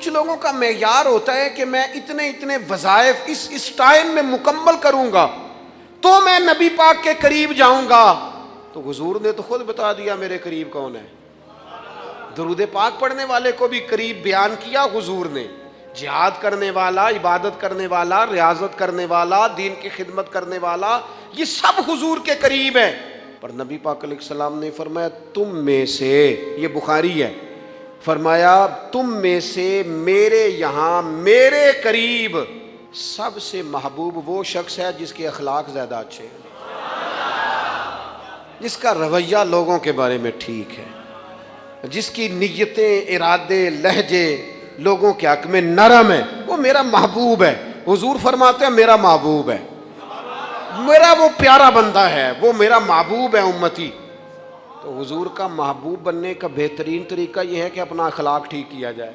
کچھ لوگوں کا معیار ہوتا ہے کہ میں اتنے وظائف اس ٹائم میں مکمل کروں گا تو میں نبی پاک کے قریب جاؤں گا. تو حضور نے تو خود بتا دیا میرے قریب کون ہے. درود پاک پڑھنے والے کو بھی قریب بیان کیا حضور نے. جہاد کرنے والا، عبادت کرنے والا، ریاضت کرنے والا، دین کی خدمت کرنے والا، یہ سب حضور کے قریب ہے. پر نبی پاک علیہ السلام نے فرمایا تم میں سے، یہ بخاری ہے، فرمایا تم میں سے میرے یہاں میرے قریب سب سے محبوب وہ شخص ہے جس کے اخلاق زیادہ اچھے ہیں، جس کا رویہ لوگوں کے بارے میں ٹھیک ہے، جس کی نیتیں، ارادے، لہجے لوگوں کے حق میں نرم ہے، وہ میرا محبوب ہے. حضور فرماتے ہیں میرا محبوب ہے، میرا وہ پیارا بندہ ہے، وہ میرا محبوب ہے امتی. تو حضور کا محبوب بننے کا بہترین طریقہ یہ ہے کہ اپنا اخلاق ٹھیک کیا جائے.